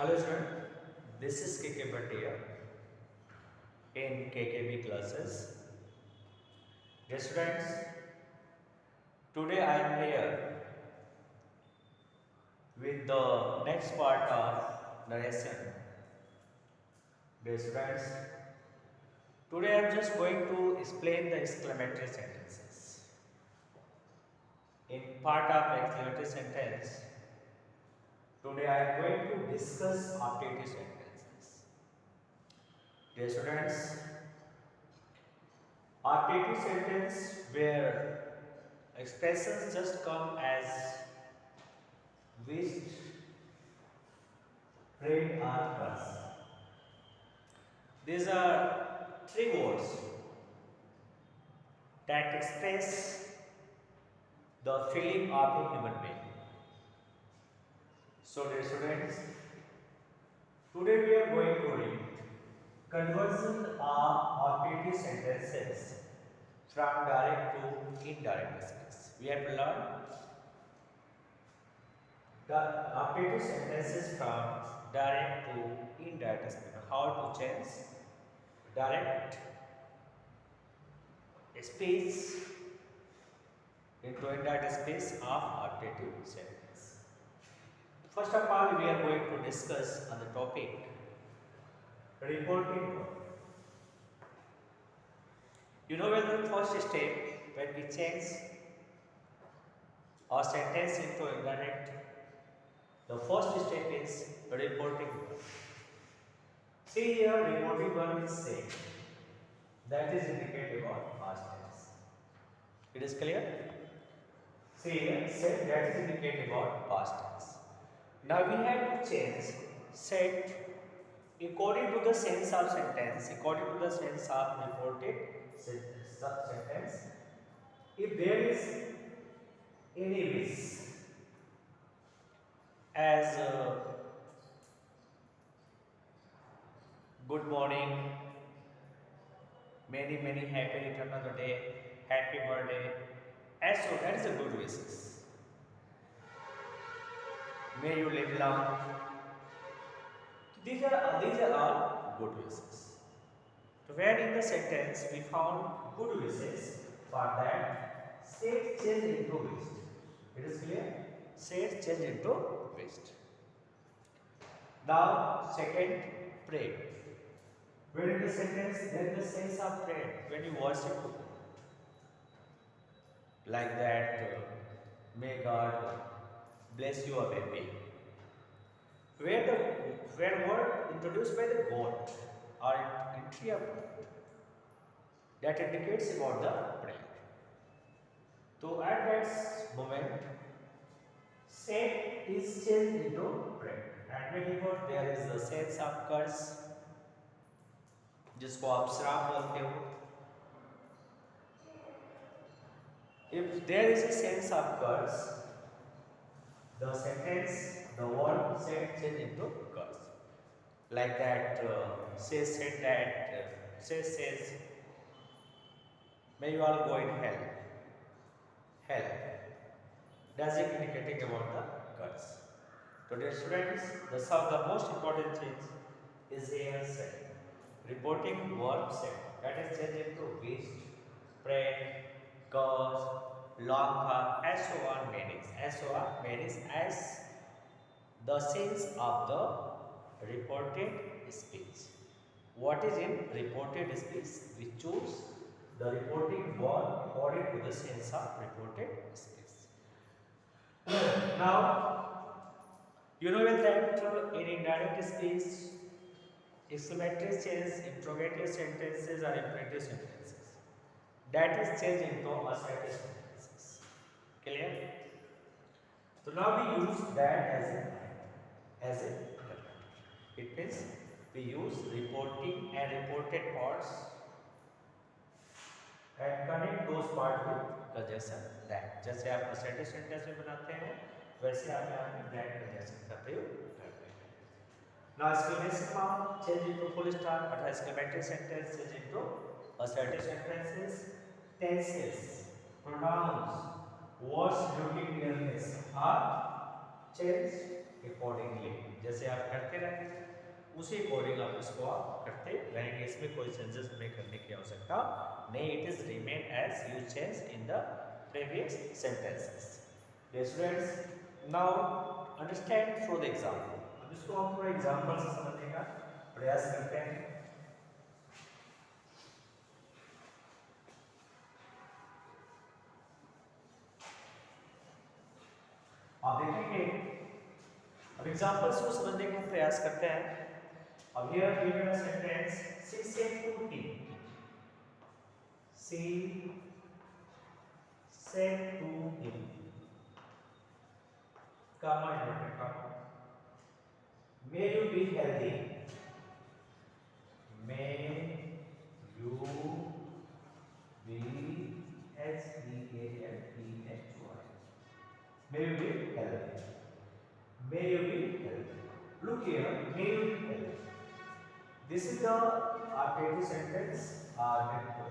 Hello student, this is KK Bhatia in KKB classes. Dear students, today I am here with the next part of narration. Dear students, today I am just going to explain the exclamatory sentences. In part of exclamatory sentence, today I am going to discuss objective sentences. Dear students, objective sentence where expressions just come as wished, prayed, or trust. These are three words that express the feeling of a human being. So, dear students, today we are going to read conversion of objective sentences from direct to indirect messages. We have to learn the objective sentences from direct to indirect speech. How to change direct speech into indirect speech of objective sentence. First of all, we are going to discuss on the topic reporting verb. You know, when the first step when we change a sentence into indirect, the first step is reporting verb. See here, reporting verb is same. That is indicative of past tense. It is clear? See here, set that is indicative of past tense. Now we have to change set according to the sense of sentence, according to the sense of reported sentence. If there is any wish as good morning, many happy return of the day, happy birthday, as so that is a good wishes. May you live long. These are all good wishes. So when in the sentence we found good wishes, for that set change into wish. It is clear? Set change into wish. Now second, pray. When in the sentence there is the sense of prayer, when you worship God. Like that, may God bless you a baby. Where word introduced by the God or entry of God, that indicates about the prayer. So at that moment, set is changed into prayer. And whenever there is a sense of curse, जिसको आप श्राप बोलते हो, if there is a sense of curse, the sentence, the word set change into curse. Like that, says that, says, may you all go in hell. Hell. Does it indicating about the curse? So dear students, the most important change is here set. Reporting verb set. That is changed into wished, prayed, cursed, long for, as so on meanings. As so on meanings as the sense of the reported speech. What is in reported speech? We choose the reporting verb according to the sense of reported speech. Now, you know that in indirect speech, exclamatory change, interrogative sentences or imperative sentences. That is changed into assertive sentences. Clear? So now we use that as a it means we use reporting and reported parts and connect those parts with conjunction that. जैसे आप assertive sentence में बनाते हैं वैसे आप यहाँ पे that conjunction का प्रयोग करते हैं. Now exclamation mark change into full stop, but exclamatory sentence change into assertive sentences, tenses, pronouns, words denoting nearness are changed accordingly, जैसे आप करते रहेंगे उसी अकॉर्डिंग आप इसको आप करते रहेंगे, इसमें कोई चेंजेस हमें करने की आवश्यकता नहीं। It is remain as you change in the previous sentences. Students now understand through the example. अब इसको हम थोड़ा एग्जांपल से समझने का प्रयास करते हैं। आप देखेंगे, अब एग्जांपल्स को समझने का प्रयास करते हैं। अब here given a sentence, she said to him, she said to him, comma inverted comma, may you be healthy, may you be healthy, may you be healthy, may you be healthy. Look here, may you be healthy. This is the arbitrary sentence.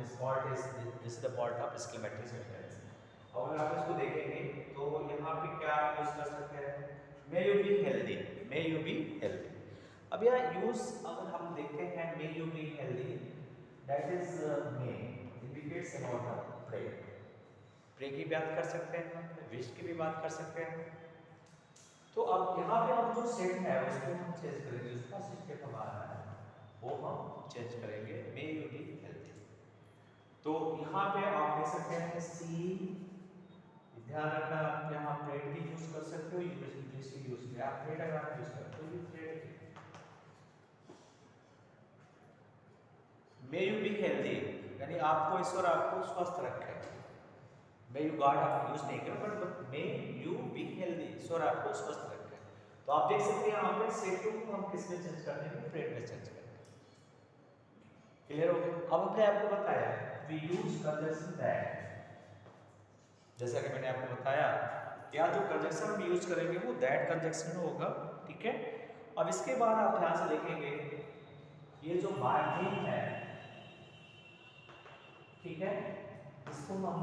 This part is the part of exclamatory sentence. अगर आप इसको देखेंगे तो यहाँ पे क्या use कर सकते हैं, may you be healthy, may you be healthy. अब यह यूज अगर हम देखते हैं may you be healthy, that is may indicates about the pray, pray की बात कर सकते हैं, विश की भी बात कर सकते हैं। तो अब यहाँ पे हम जो सेट है उसको हम चेंज करेंगे, उसका सिस्टम हमारा है वो हम चेंज करेंगे, मे यू बी हेल्दी। तो यहाँ पे आप देख सकते हैं सी, ध्यान रखना आप यहाँ प्रेड भी यूज कर सकते हो, इंग्लिश भी यूज किया आप प्रेड अगर आप यूज करते हो prayed, may you be healthy यानी आपको ईश्वर आपको स्वस्थ रखे, मे यू गॉड आप यूज नहीं करें but may you be healthy, ईश्वर आपको स्वस्थ रखे। तो आप देख सकते हैं यहाँ पे सेट टू को हम किस में चेंज कर देंगे, प्रेड में चेंज करेंगे। क्लियर हो गया? अब हमने आपको बताया वी यूज कंजंक्शन दैट, जैसा कि मैंने आपको बताया या जो कंजंक्शन हम यूज करेंगे वो दैट कंजंक्शन होगा, ठीक है। अब इसके बाद आप ध्यान से देखेंगे ये जो मार्जिन है, ठीक है, इसको हम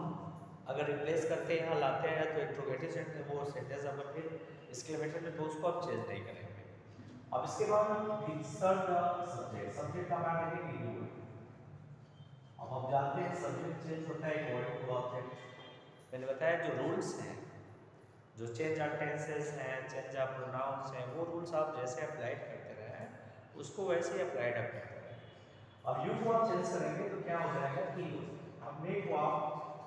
अगर रिप्लेस करते हैं यहाँ लाते हैं तो इंट्रोगेटिव सेंटेंस वो सेंटेंस अगर फिर एक्सक्लेमेशन में तो उसको आप चेंज नहीं करेंगे। अब इसके बाद हम इंसर्ट द सब्जेक्ट, सब्जेक्ट का मान लेंगे यू। अब हम जानते हैं सब्जेक्ट चेंज होता है अकॉर्डिंग टू ऑब्जेक्ट, मैंने बताया जो रूल्स हैं, जो चेंज ऑफ टेंसेस हैं, चेंज ऑफ प्रोनाउंस हैं, वो रूल्स आप जैसे अप्लाई करते रहे उसको वैसे ही अप्लाइड आप करते रहे। अब यू को आप चेंज करेंगे तो क्या हो जाएगा ही हो जाएगा। अब मे को आप,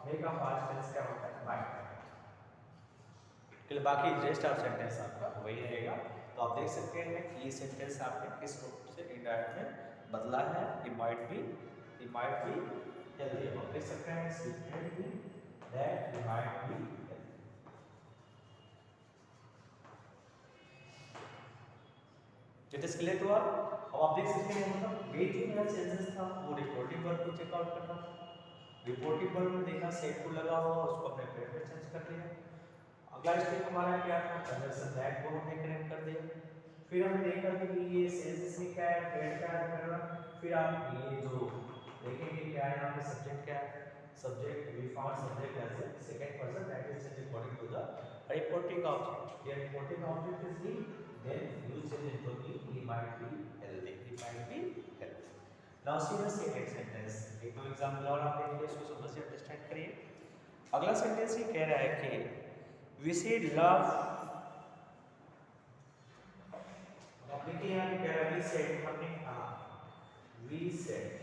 मे का पास्ट टेंस क्या होता है माइट, फिर बाकी रेस्ट ऑफ सेंटेंस आपका वही रहेगा। तो आप देख सकते हैं कि ये सेंटेंस आपने किस रूप से इंडायरेक्ट में बदला है, ही माइट बी हेल्दी। आप देख सकते हैं that he might be healthy. It is clear to all? अब आप देख सकते हैं मतलब ये जो मेरा चेंजेस था वो रिपोर्टिंग वर्ब को चेकआउट करना था, रिपोर्टिंग वर्ब में देखा सेट को लगा हुआ उसको अपने प्रेड में चेंज कर दिया। अगला स्टेप हमारा क्या था, कंजंक्शन दैट को हमने कनेक्ट कर दिया। फिर हमने देखा कि ये सेंसेस में क्या है, प्रेड क्या है करना। फिर आप ये जो देखेंगे क्या है यहाँ पे सब्जेक्ट क्या है, subject we found subject as a second person that is changed according to the reporting object. Here reporting object is he, then you change it to be he might be healthy, he might be healthy. Now see the second sentence, एक दो example और आप देखिए इसको समझ से understand करिए। अगला सेंटेंस ये कह रहा है कि we should love, अब देखिए यहाँ पे कह रहा है we said, हमने कहा we said,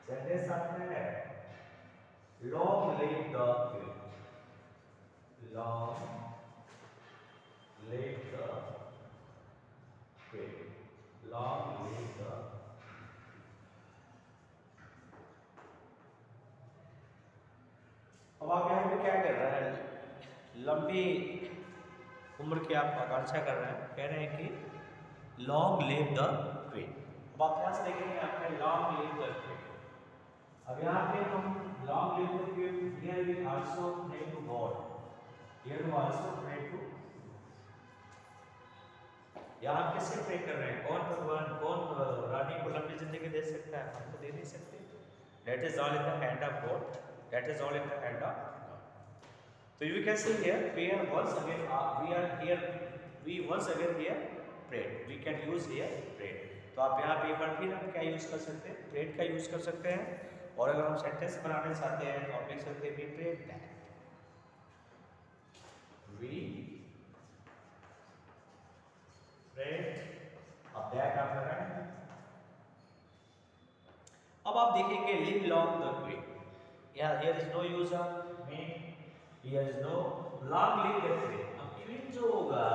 सेंटेंस आपका है long live the king, long live the king, long live the, अब आप यहाँ पे क्या कर रहे हैं, लंबी उम्र की आप आकांक्षा कर रहे हैं, कह रहे हैं कि long live the queen। अब आप यहाँ से देखेंगे आपने long live the queen। अब यहाँ पे हम long live the queen, here we also pray to God, here we also pray to, यहाँ आप किससे प्रे कर रहे हैं, कौन भगवान, कौन रानी को लंबी जिंदगी दे सकता है, हम तो दे नहीं सकते। That is all in the hand of God, that is all in the hand of God। So you can see here we are once again we are here we once again here prayed, we can use here prayed. तो आप यहाँ पे एक बार फिर हम क्या use कर सकते हैं, प्रेड का यूज कर सकते हैं। और अगर हम सेंटेंस बनाने चाहते हैं तो आप लिख सकते हैं we prayed that, we prayed. अब दैट आप लगाएं। अब आप देखेंगे लिव लॉन्ग द क्वीन, यहाँ here is no use of may, here is no long live the queen. अब क्वीन जो होगा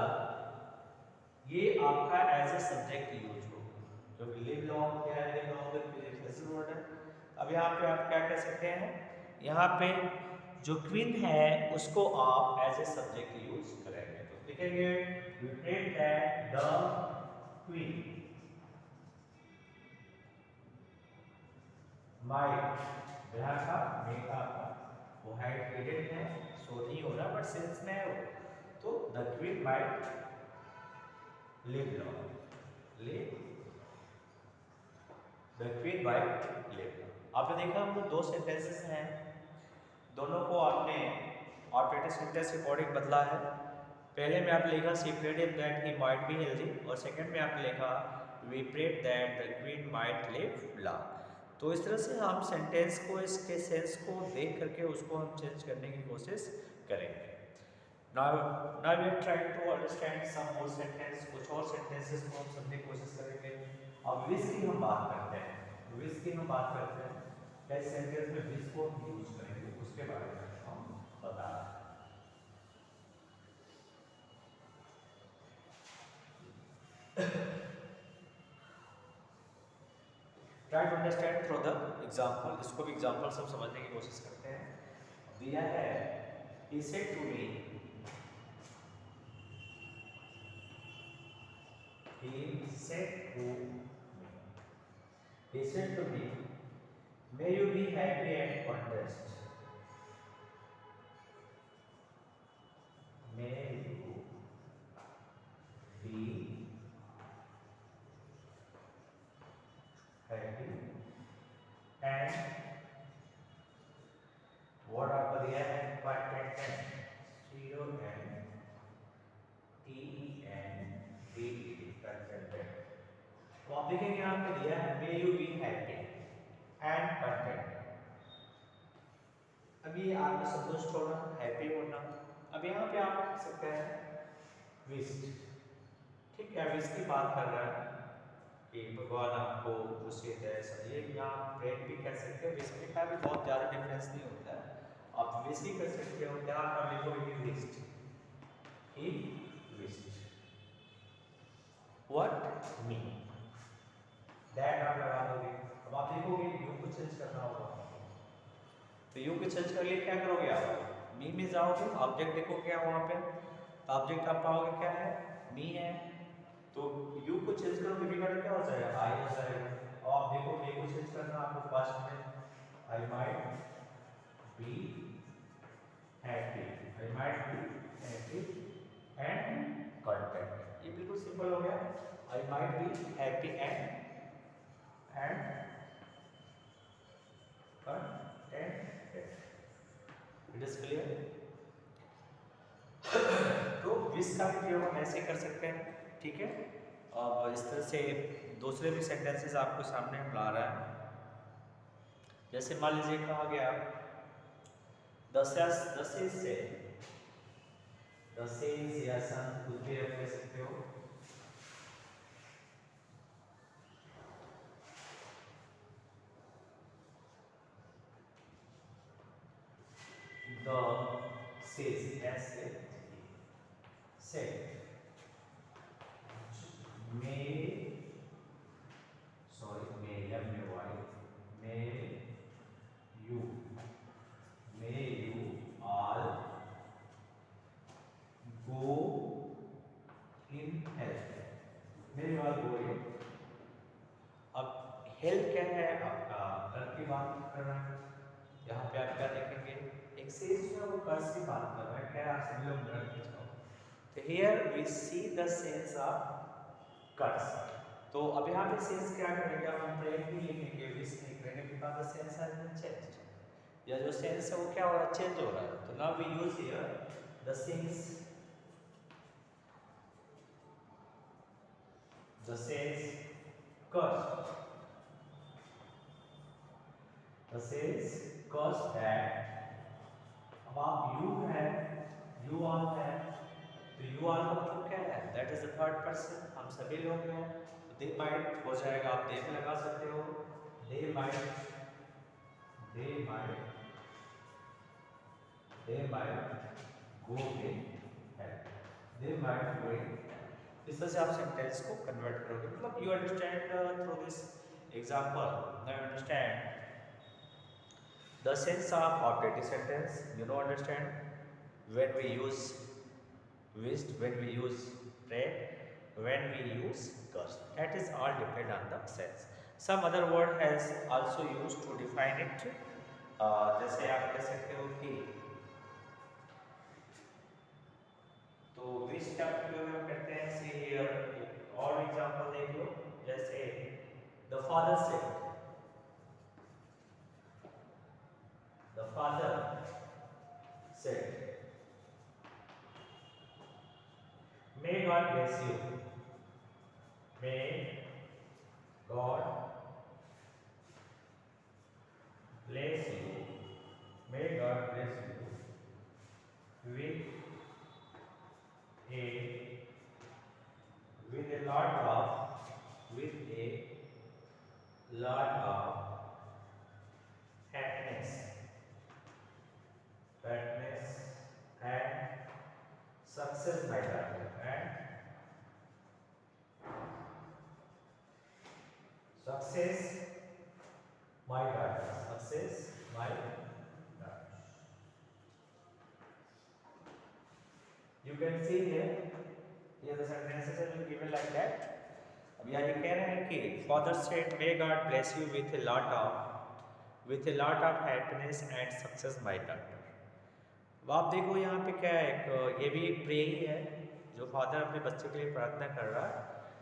ये आपका एज ए सब्जेक्ट यूज होगा, क्योंकि लिव लॉन्ग क्या है, live long the queen is word है। अब यहाँ पे आप क्या कह सकते हैं, यहाँ पे जो क्वीन है उसको आप एज ए सब्जेक्ट यूज करेंगे। तो लिखेंगे we prayed that the queen might, यहाँ का मेका का वो हाइट हिडन है, सो नहीं हो रहा, बट सिंस में है वो, तो the queen might live long, live the queen might live. आपने देखा वो दो सेंटेंसेस हैं, दोनों को आपने ऑपरेटर सेंटेंस के अकॉर्डिंग बदला है। पहले में आपने लिखा she prayed that he might be healthy, और सेकंड में आपने लिखा we prayed that the queen might live long. तो इस तरह से हम सेंटेंस को, इसके सेंस को देख करके उसको हम चेंज करने की कोशिश करेंगे। Now we are trying to understand some more sentence, कुछ और सेंटेंसेस को हम समझने की कोशिश करेंगे। अब विश की हम बात करते हैं, विश की हम बात करते हैं, कैसे सेंटेंस में विश को हम यूज करेंगे उसके बारे में हम बता रहे हैं। Try to understand through the example, इसको भी एग्जाम्पल सब समझने की कोशिश करते हैं। दिया है he said to me, he said to me, he said to me, may you be happy and content, may you be happy and what आपको दिया है content, contented। तो आप देखेंगे यहाँ पे दिया है may you be happy and content। अभी आप संतुष्ट होना, हैप्पी होना। अब यहाँ पे आप लिख सकते हैं विश, ठीक है, विश की बात कर रहा है कि भगवान आपको खुशी दे, ये यहाँ प्रेड भी कह सकते हैं, विश में का भी बहुत ज़्यादा डिफरेंस नहीं होता है, आप विश ही कर सकते हो। क्या आप लिखोगे wished, he wished, what me, that आप लगा दोगे। अब आप देखोगे यू को चेंज करना होगा, तो यू को चेंज कर लिए क्या करोगे आप, मी में जाओगे, ऑब्जेक्ट देखो क्या वहाँ पे, तो ऑब्जेक्ट आप पाओगे क्या है, मी है, तो यू को चेंज करोगे, मी का क्या हो जाएगा, आई हो जाएगा। और आप देखो मे को चेंज करना आपको पास्ट में, I might be happy, I might be happy and content. ये बिल्कुल सिंपल हो गया, I might be happy and content। It is clear. तो विश का भी प्रयोग हम ऐसे कर सकते हैं, ठीक है। अब इस तरह से दूसरे भी सेंटेंसेस आपको सामने हम ला रहा है। जैसे मान लीजिए कहा गया दस से या सन कुछ भी आप कह सकते हो, may you all go in health, may you all go in। अब हेल्थ क्या है, आपका कर्ज की बात कर रहा है, यहाँ पे आप क्या देखेंगे, एक सेज जो है वो कर्ज की बात कर रहा है, क्या आप सभी लोग नोट कर जाओ। तो here we see the sense of curse. तो अब यहाँ पे सेंस क्या करेंगे, हम प्रेयर भी लिखेंगे, विश नहीं करेंगे, because the sense has been changed, या जो सेंस है वो क्या हो रहा है, चेंज हो रहा है। तो now we use here the sense the says cursed. The says cursed that अब आप you all है, तो you all का मतलब क्या है? That is the third person. हम सभी लोग हैं, तो they might हो जाएगा, आप they भी लगा सकते हो. They might go in hell. They might go in hell. इस तरह से आप सेंटेंस को कन्वर्ट करोगे. मतलब you understand through this example. Now you understand the sense of objective sentence. You know, understand when we use wished, when we use prayed, when we use cursed. That is all depend on the sense. Some other word has also used to define it. जैसे आप कह सकते हो कि तो wish का प्रयोग हम करते हैं. सी हियर और एग्जांपल देख लो. जैसे the father said may God bless you. May God bless you. May God bless you with a lot of happiness and success, my daughter, and success, my daughter, success, my daughter. You can see here the sentences are given like that. अब यहाँ ये कह रहे हैं कि father said may God bless you with a lot of happiness and success, my daughter. अब आप देखो यहाँ पे क्या है, एक ये भी एक प्रे ही है जो फादर अपने बच्चे के लिए प्रार्थना कर रहा है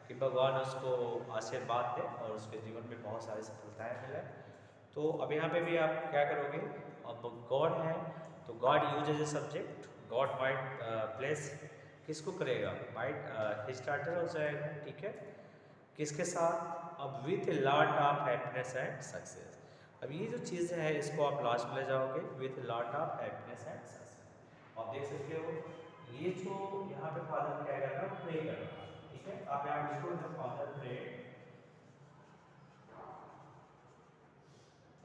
कि भगवान उसको आशीर्वाद दे और उसके जीवन में बहुत सारी सफलताएं मिले. तो अब यहाँ पे भी आप क्या करोगे, अब गॉड है तो God use as a subject. God might bless किसको करेगा, माइट स्टार्टर हो जाएगा. ठीक है, किसके साथ, अब with a lot of happiness and success. अब ये जो चीज़ है इसको आप लास्ट में ले जाओगे with lot of happiness and success. आप देख सकते हो ये जो यहाँ पे फादर क्या कर रहा है, प्रे कर रहा है. ठीक है, आप यहाँ लिखो the father prayed,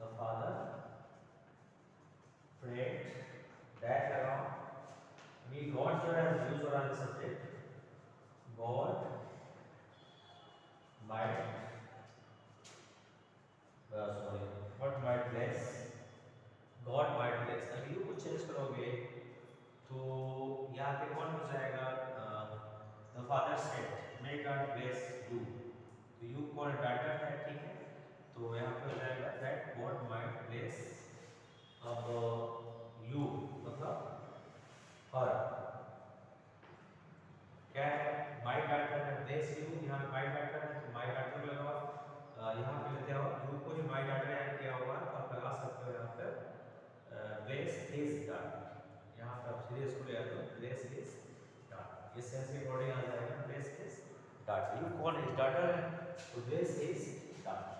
the father prayed that around we God जो है यूज हो रहा है subject. God might sorry what might bless, God might bless. अब यू को चेंज करोगे तो यहाँ पे कौन हो जाएगा, the father said may God bless you. तो यू कौन डाटर है. ठीक है, तो यहाँ पे हो जाएगा दैट गॉड माइट ब्लेस. अब यू मतलब हर क्या है, माय डाटर है, ब्लेस यू. यहाँ माय डाटर है तो माय डाटर लगाओ. यहाँ पे लेते हो यू को ही माय डाटर ऐड किया हुआ है तो आप लगा सकते हो यहाँ पर ब्लेस हिज डाटर. यहाँ पर आप सीरियस को ले आते हो ब्लेस हिज डाटर. ये सेंस के अकॉर्डिंग आ जाएगा ब्लेस हिज डाटर. यू कौन हिज डाटर है तो ब्लेस हिज डाटर.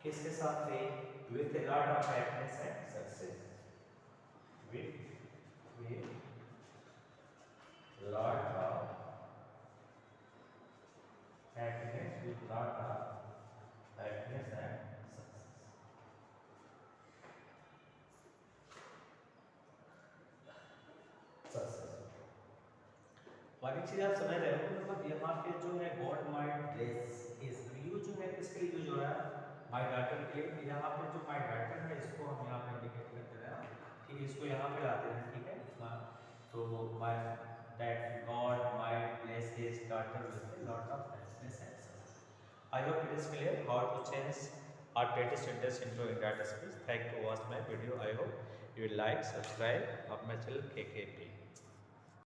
किसके साथ थे, with a lot of happiness and success. With lot of happiness, with lot of happiness and success. बाकी चीज आप समझ रहे हो. मतलब यहाँ पे जो है God might bless is you जो है किसके लिए यूज हो रहा है, माय डाटर के लिए. यहाँ पे जो माय डाटर है इसको हम यहाँ पे इंडिकेट करते हैं. ठीक है, इसको यहाँ पे लाते हैं. ठीक है, तो my that God might bless his daughter with a lot of happiness and success. I hope it is clear how to change our greatest sentence into Indian speech. Thank you for watching my video. I hope you will like, subscribe of my channel KKP.